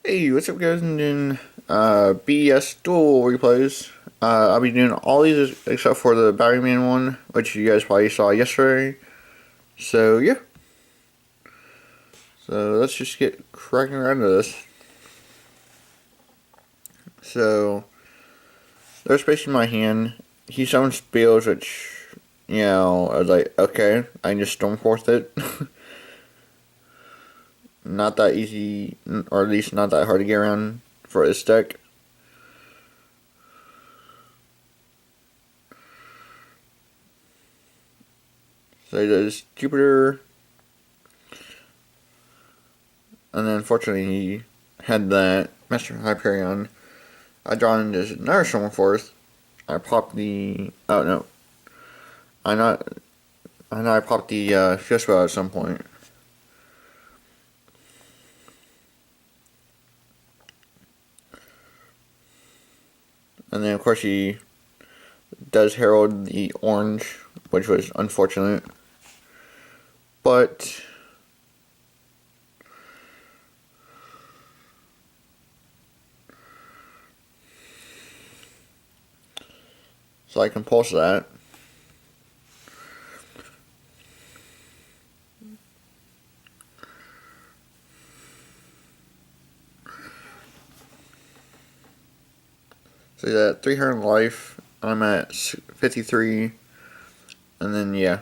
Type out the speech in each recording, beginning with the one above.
Hey, what's up guys? I'm doing B.E.S Duel replays. I'll be doing all these except for the Batman one, which you guys probably saw yesterday. So yeah. So let's just get cracking around to this. So there's space in my hand. He summons spells, which, I was like, okay, I can just Stormforce it. Not that easy, or at least not that hard to get around for this deck. So he does Jupiter, and then unfortunately he had that Master Hyperion. I draw in just another Stormforce. I popped the, oh no, I know I popped the Field Spell at some point. And then of course he does herald the orange, which was unfortunate. But so I can pulse that. So he's at 300 life. I'm at 53. And then yeah.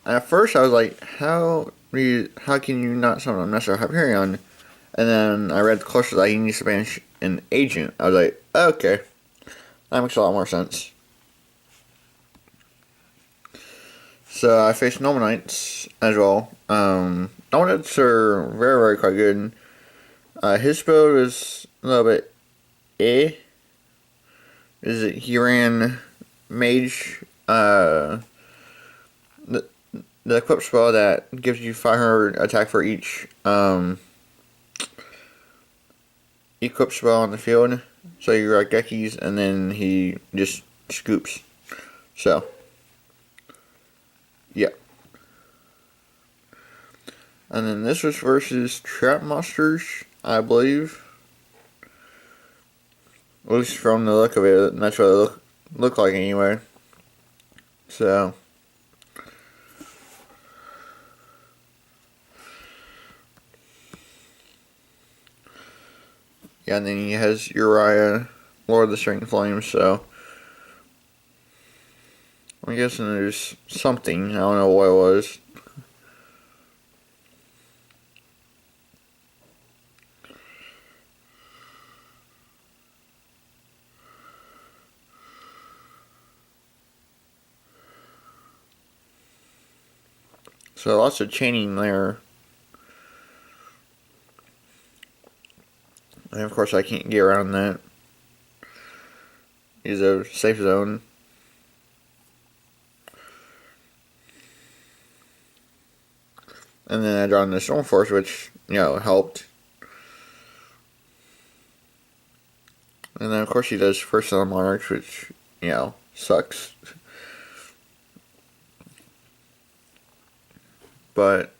At first I was like, how can you not summon a Master Hyperion? And then I read closer that he needs to banish an agent. I was like, okay. That makes a lot more sense. So I faced Normal Knights as well. Normal Knights are very, very quite good. His build is a little bit he ran Mage, the equip spell that gives you 500 attack for each equip spell on the field. So you're like Gekis, and then he just scoops. So, yeah. And then this was versus Trap Monsters, I believe. At least from the look of it, that's what it look like anyway. So, yeah, and then he has Uriah, Lord of the Strange Flames, so I'm guessing there's something. I don't know what it was. So lots of chaining there. And of course I can't get around that. It's a safe zone. And then I draw in the Stormforce, which, helped. And then of course he does First Son of Monarchs, which, sucks. But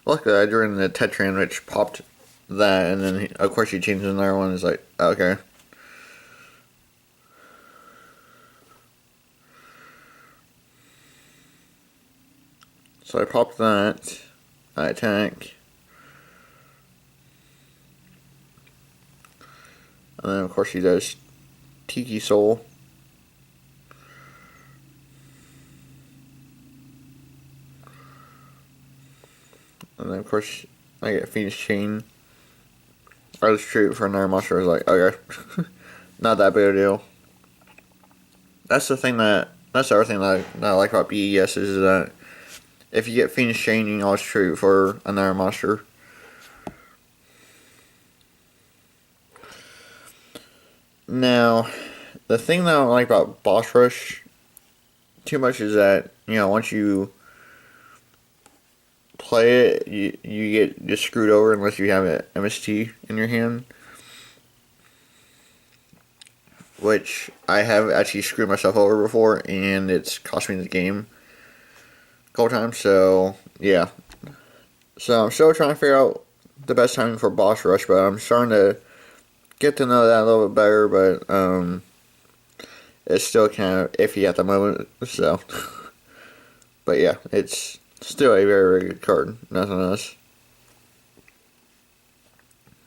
luckily I drew in the Tetran, which popped that, and then of course he changed another one. It's like, okay. So I popped that. I attack. And then of course he does Tiki Soul. And then of course I get Phoenix Chain. I was treated for another monster. I was like, okay. Not that big a deal. That's the other thing that I like about B.E.S is that if you get Phoenix Chain, you can always trade for another monster. Now, the thing that I don't like about Boss Rush too much is that, once you play it, you get just screwed over unless you have an MST in your hand. Which I have actually screwed myself over before, and it's cost me the game a couple times, so yeah. So I'm still trying to figure out the best timing for boss rush, but I'm starting to get to know that a little bit better. But it's still kind of iffy at the moment. So, but yeah, it's still a very, very good card. Nothing else.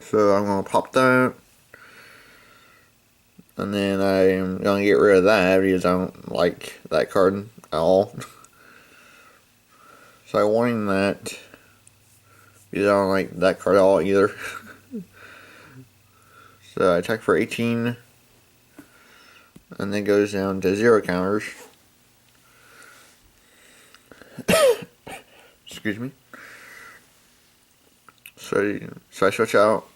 So I'm gonna pop that, and then I'm gonna get rid of that because I don't like that card at all. So I'm wanting that because I don't like that card at all either. So I attack for 18, and then goes down to 0 counters. Excuse me. So I switch out.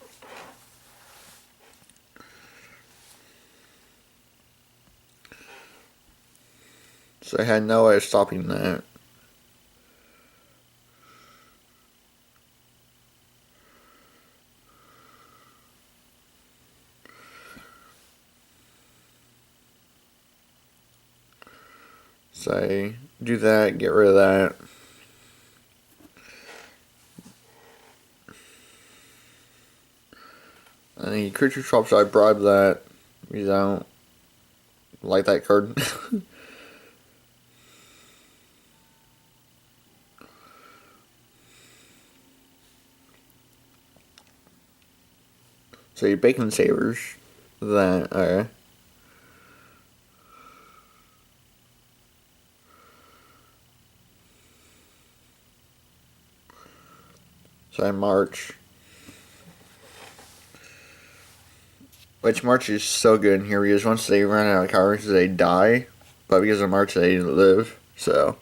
So I had no way of stopping that. So I do that, get rid of that. And the creature swaps, I bribe that because I don't like that card. So you bacon savers that so I march. Which March is so good in here because once they run out of cards, they die. But because of March, they live. So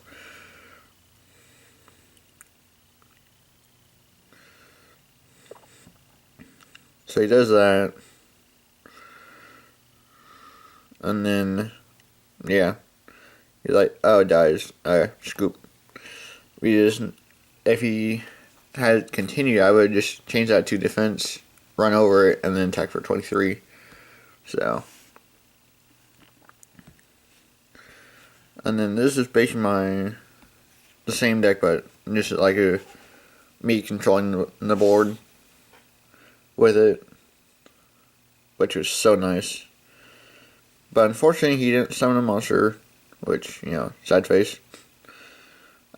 he does that. And then, yeah. He's like, oh, it dies. Scoop. If he had continued, I would just change that to defense, run over it, and then attack for 23. So. And then this is basically the same deck, but just like me controlling the board with it, which was so nice. But unfortunately, he didn't summon a monster, which, sad face.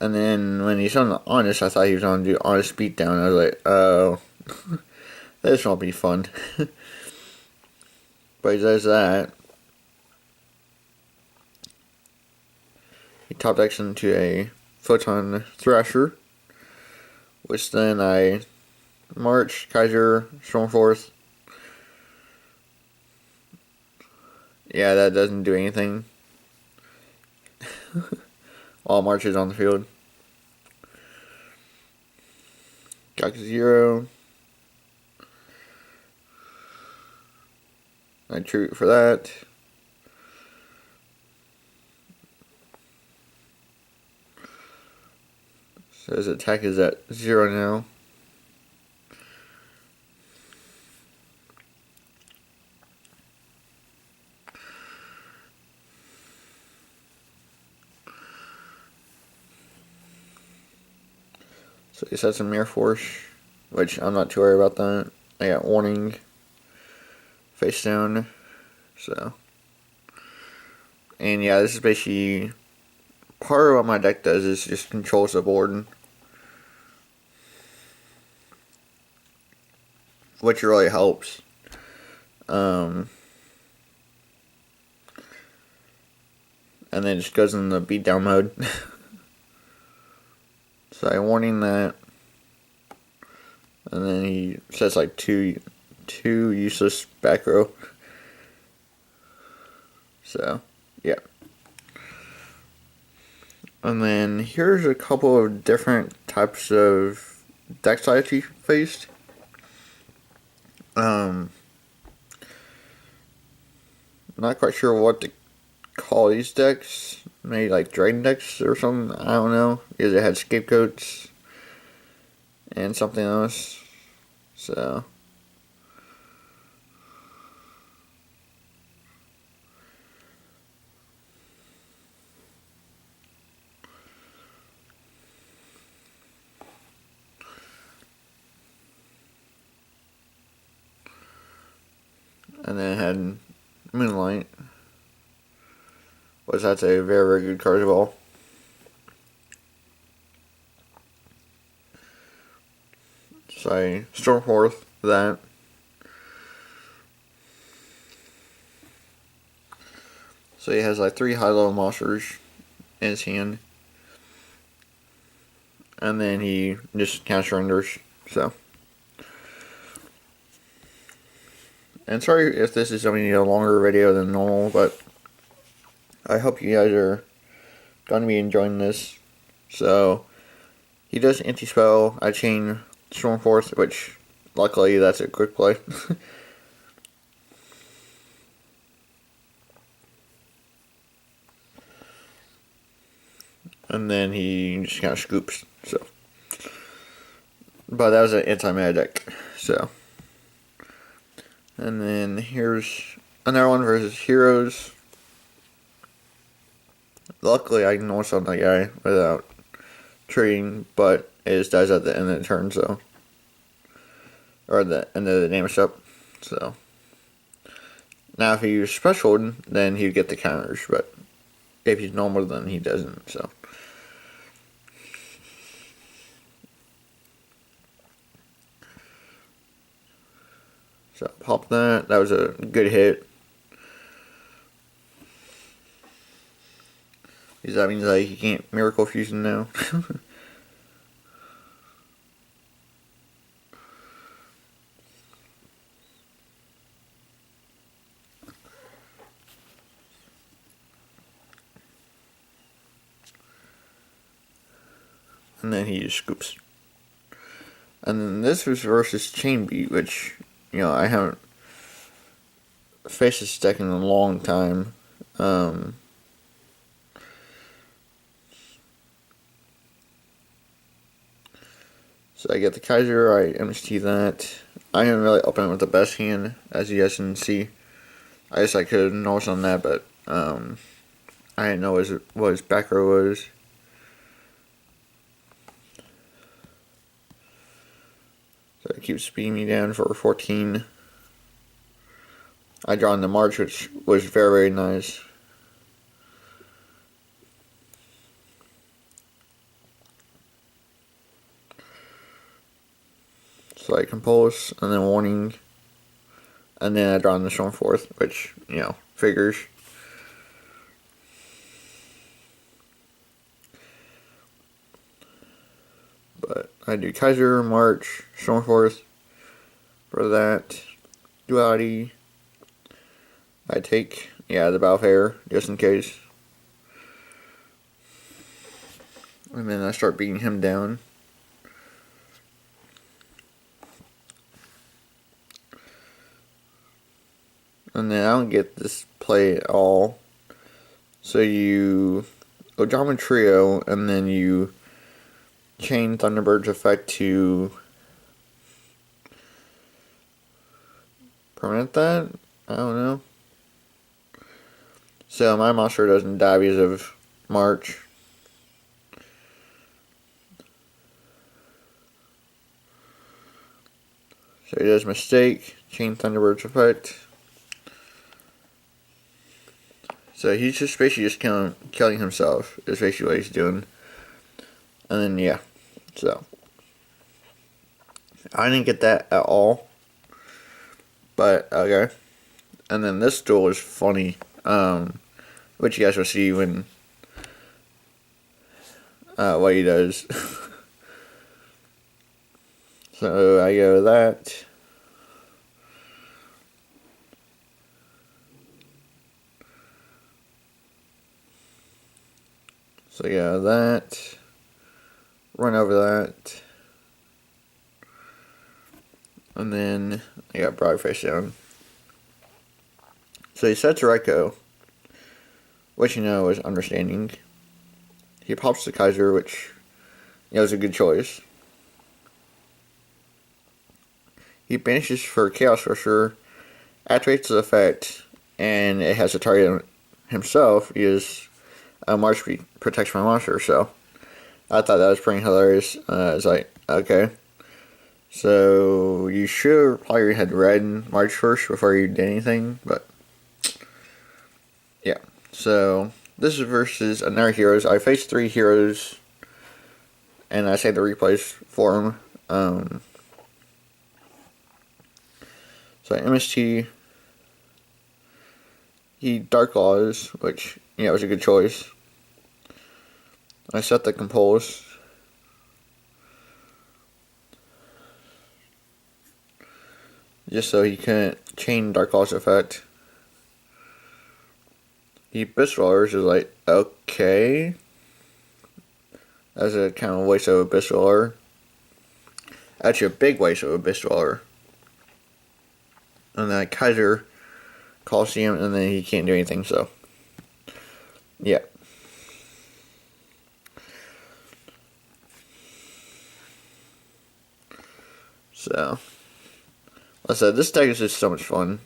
And then when he summoned the Honest, I thought he was going to do Honest Beatdown. I was like, oh, this won't be fun. But he does that. He top decks into a Photon Thrasher, which then I March, Kaiser, Stormforth. Yeah, that doesn't do anything while March is on the field. Got 0. I tribute for that. So his attack is at 0 now. So he sets a Mirror Force, which I'm not too worried about that. I got Warning, face down, so. And yeah, this is basically part of what my deck does is just controls the board, which really helps. And then it just goes in the beatdown mode. So I'm warning that. And then he sets like two useless back row. So, yeah. And then here's a couple of different types of deck types he faced. Not quite sure what to call these decks. Maybe like Dragon decks or something. I don't know. Because it had Scapegoats and something else. So. And then it had Moonlight, which that's a very, very good card as well. So I Stormforth that. So he has like 3 high-level monsters in his hand. And then he just kind of surrenders. So. And sorry if this is something a longer video than normal, but I hope you guys are going to be enjoying this. So, he does anti-spell. I chain Stormforth, which luckily that's a quick play. And then he just kind of scoops. So, but that was an anti-mana deck. So. And then here's another one versus Heroes. Luckily, I can north on that guy without trading, but it just dies at the end of the turn, so. Or the end of the damage up, so. Now, if he used special, then he'd get the counters, but if he's normal, then he doesn't, so. So, pop that. That was a good hit. Because that means like he can't Miracle Fusion now. And then he just scoops. And then this was versus Chain Beat, which, you know, I haven't faced this deck in a long time. So I get the Kaiser, I MST that. I didn't really open it with the best hand, as you guys can see. I guess I could have noticed on that, but I didn't know what his back row was. So it keeps beating me down for 14. I draw in the March, which was very, very nice. So I compose, and then warning, and then I draw in the Stormforth, which, you know, figures. But I do Kaiser, March, Stormforth for that. Duality. I take, yeah, the Balfair, just in case. And then I start beating him down. And then I don't get this play at all. So you Ojama Trio, and then you chain Thunderbird's effect to permanent that? I don't know. So my monster doesn't die because of March. So he does mistake, chain Thunderbird's effect. So he's just basically just killing himself, is basically what he's doing. And then, yeah. So. I didn't get that at all. But, okay. And then this duel is funny. Which you guys will see when, what he does. So, I go that. So yeah, that. Run over that. And then I got Broad face down. So he sets Reiko, which you know is understanding. He pops the Kaiser, which you know is a good choice. He banishes for Chaos Rusher, activates the effect, and it has to target himself because March protects my monster, so I thought that was pretty hilarious. It's like, okay. So you should probably had red March 1st before you did anything, but yeah. So this is versus another heroes. I faced 3 heroes, and I saved the replays for them. So MST, he Dark Laws, which was a good choice. I set the Compulse. Just so he couldn't chain Dark Laws effect. He B.E.S rollers is like, okay. That's a kind of waste of a B.E.S roller. Actually, a big waste of a B.E.S roller. And then Kaiser Coliseum, and then he can't do anything, so. Yeah. So. Like I said, this deck is just so much fun.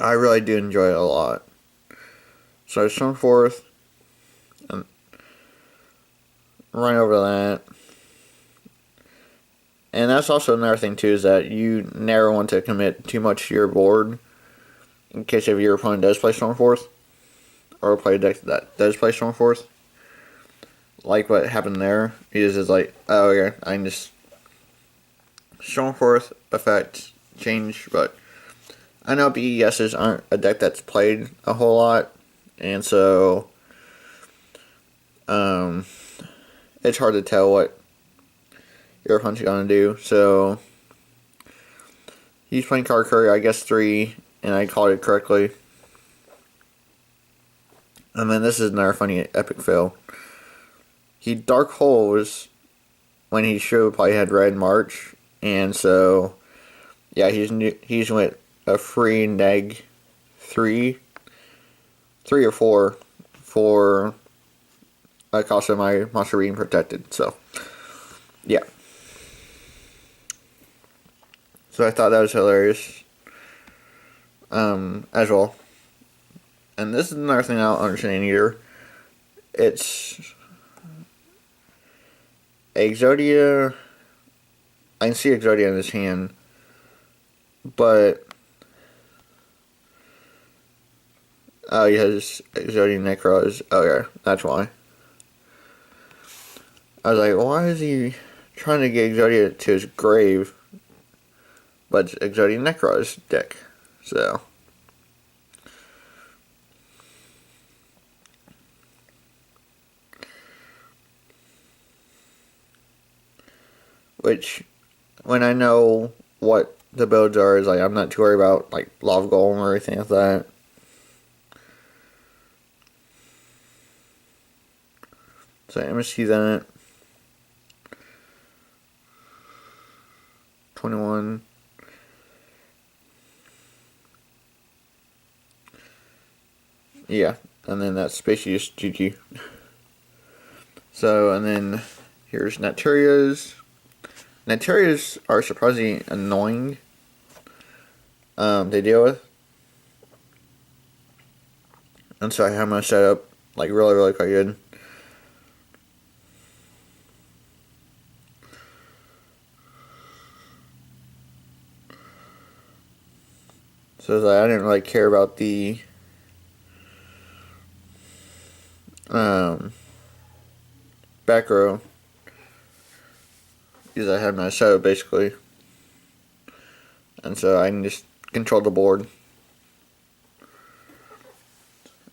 I really do enjoy it a lot. So I storm forth, and run over that. And that's also another thing too, is that you never want to commit too much to your board in case if your opponent does play Stormforth, or play a deck that does play Stormforth. Like what happened there is like, oh yeah, I can just Stormforth effect change, but I know B.E.S's aren't a deck that's played a whole lot, and so it's hard to tell what your opponent's gonna do. So he's playing Card Courier, I guess 3, and I called it correctly. And then this is another funny epic fail. He Dark Holes when he should probably had Red March, and so yeah, he's went a free neg 3 or 4 for a cost of my monster being protected. So yeah. So I thought that was hilarious. As well. And this is another thing I don't understand either. It's Exodia. I can see Exodia in his hand, but oh, he has Exodia Necros. Oh yeah, that's why. I was like, why is he trying to get Exodia to his grave? But it's Exodia Necros deck, so. Which, when I know what the builds are, is like, I'm not too worried about like Lava Golem or anything like that. So MST that. 21. Yeah, and then that's Spacious GG. So, and then here's Naturias. Naturias are surprisingly annoying to deal with. And so I have my setup like really quite good. So I didn't really care about the back row because I had my setup basically, and so I can just control the board.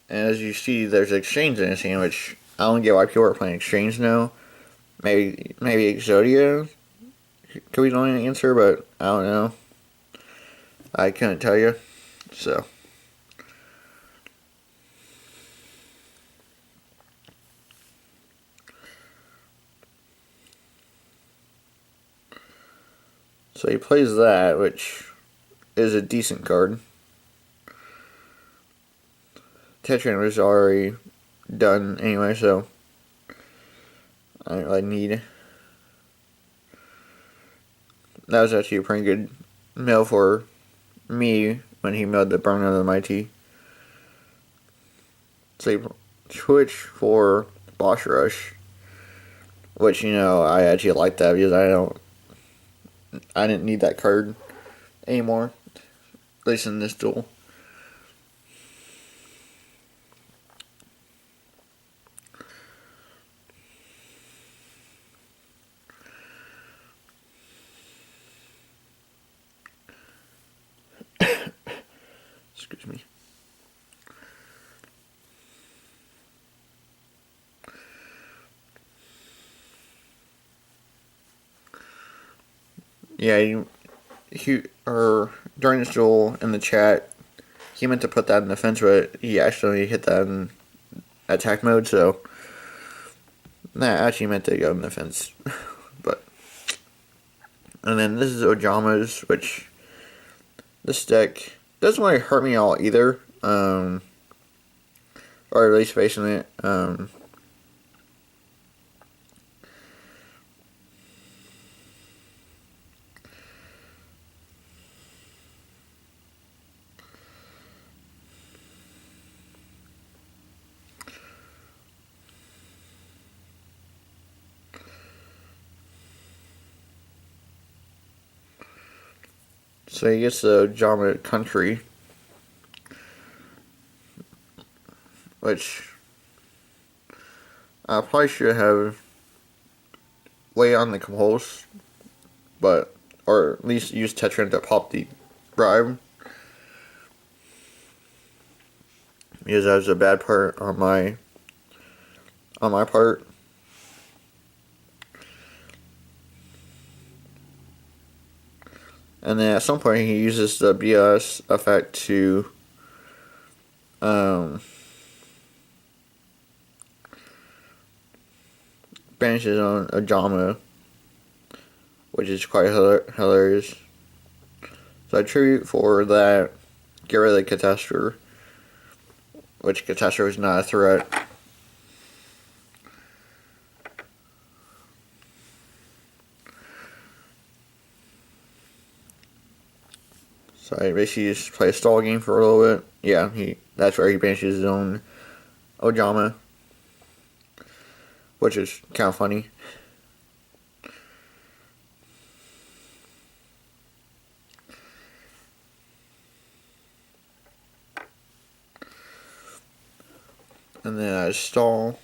And as you see, there's exchange in his hand, which I don't get why people are playing exchange now. Maybe Exodia could be the only answer, but I don't know. I couldn't tell you. So he plays that, which is a decent card. Tetran was already done anyway, so I don't really need. That was actually a pretty good mill for me when he milled the Burn of the Mighty. So he switched for Boss Rush, which I actually like that because I didn't need that card anymore, at least in this duel. Excuse me. Yeah, or during this duel in the chat, he meant to put that in defense, but he actually hit that in attack mode, so that actually meant to go in defense. But and then this is Ojama's, which this deck doesn't really hurt me at all either. Or at least facing it. So he gets the Jama Country, which I probably should have way on the compulse, or at least use Tetran to pop the bribe, because that was a bad part on my part. And then at some point he uses the B.E.S effect to banish his own Ojama, which is quite hilarious. So I tribute for that, get rid of the Catastrophe, which Catastrophe is not a threat. So I basically just play a stall game for a little bit. Yeah, that's where he banishes his own Ojama, which is kind of funny. And then I stall.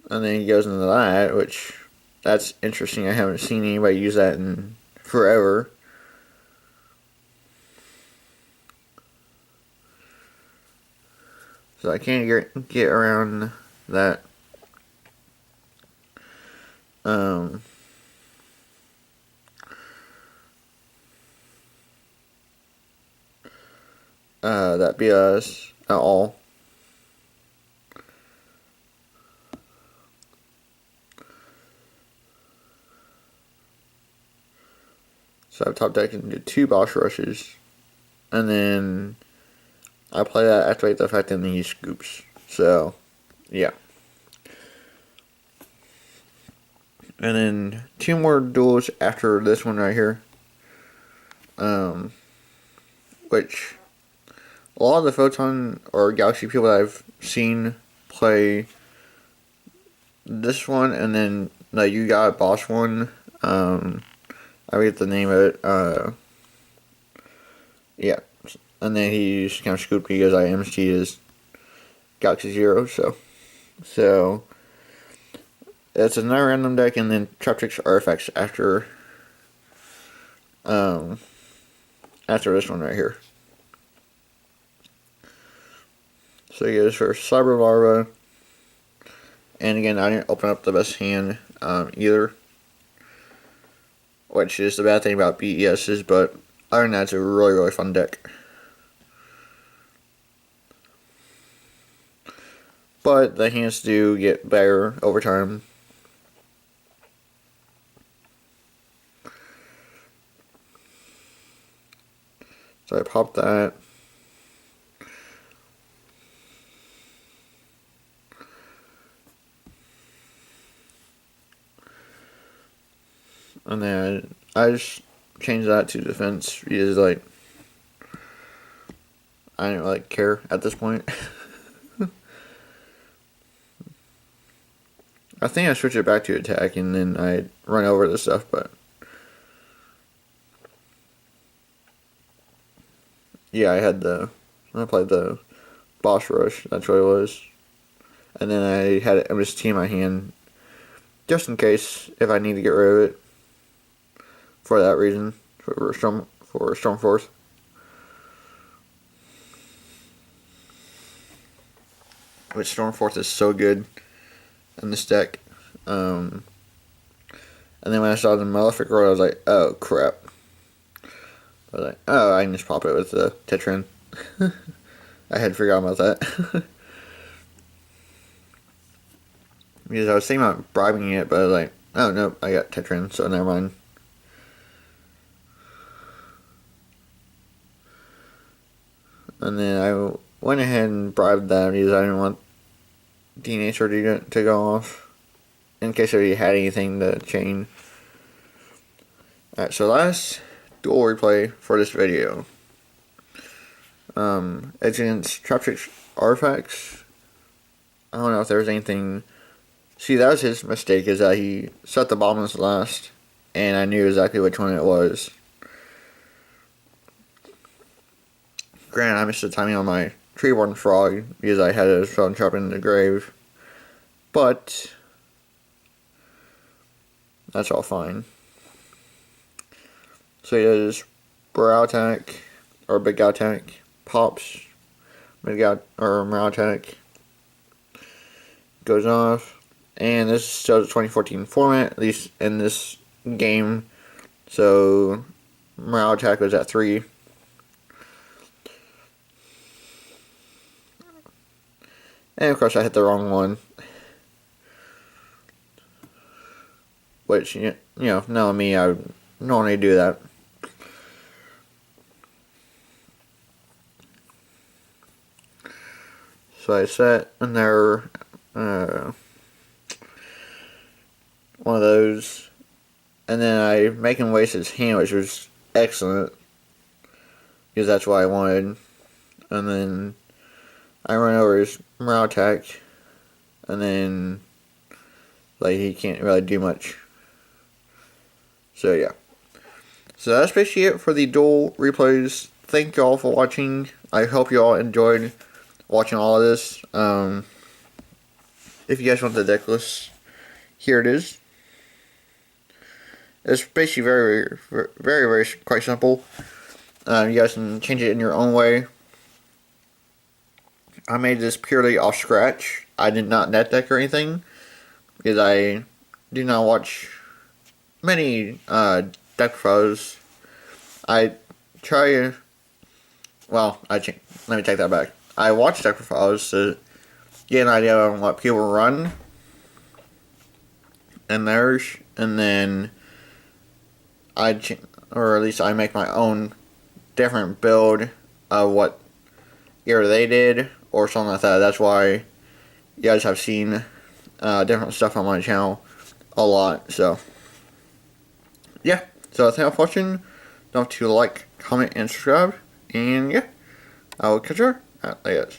And then he goes into that, which that's interesting. I haven't seen anybody use that in forever. So I can't get around that. That B.E.S at all. So I top deck into 2 boss rushes, and then I play that, activate the effect, and then he scoops. So, yeah. And then 2 more duels after this one right here. Which a lot of the Photon or Galaxy people that I've seen play this one, and then the You Got Boss one. I forget the name of it. Yeah. And then he just kind of scooped because I MST his Galaxy Zero, so it's another random deck, and then Traptrix Artifacts after this one right here. So he goes for Cyber Larva, and again I didn't open up the best hand either, which is the bad thing about B.E.S's, but other than that, it's a really fun deck. But the hands do get better over time. So I popped that. And then I just changed that to defense because like I didn't really care at this point. I think I switched it back to attack and then I run over the stuff, but yeah, I played the boss rush. That's what it was, and then I had an MST in my hand just in case if I need to get rid of it for that reason for Storm Force. Which Storm Force is so good in this deck. And then when I saw the Malefic Roll, I was like, oh crap. I was like, oh, I can just pop it with the Tetran. I had forgotten about that. Because I was thinking about bribing it, but I was like, oh nope, I got Tetran, so never mind. And then I went ahead and bribed that because I didn't want DNA Sword to go off in case he had anything to chain. Alright, so last duel replay for this video. It's against Traptrix Artifacts. I don't know if there was anything. See, that was his mistake, is that he set the bombs last, and I knew exactly which one it was. Granted, I missed the timing on my Treeborn Frog because I had a Stone Trap in the grave, but that's all fine. So he does Brow Attack, or Big Guy Attack, pops, Big Guy, or Morale Attack, goes off, and this is still the 2014 format, at least in this game, so Morale Attack was at 3. And of course I hit the wrong one. Which, you know, knowing me, I would normally do that. So I set in there one of those, and then I make him waste his hand, which was excellent, because that's what I wanted. And then I run over his Morale Attack, and then like he can't really do much. So yeah. So that's basically it for the duel replays. Thank y'all for watching. I hope y'all enjoyed watching all of this. If you guys want the deck list, here it is. It's basically very quite simple. You guys can change it in your own way. I made this purely off scratch. I did not net deck or anything because I do not watch many deck pros. I try. Well, let me take that back. I watch deck profiles to get an idea on what people run in theirs, and then or at least I make my own different build of what either they did or something like that. That's why you guys have seen different stuff on my channel a lot. So yeah, so thanks for watching. Don't forget to like, comment, and subscribe. And yeah, I will catch you later.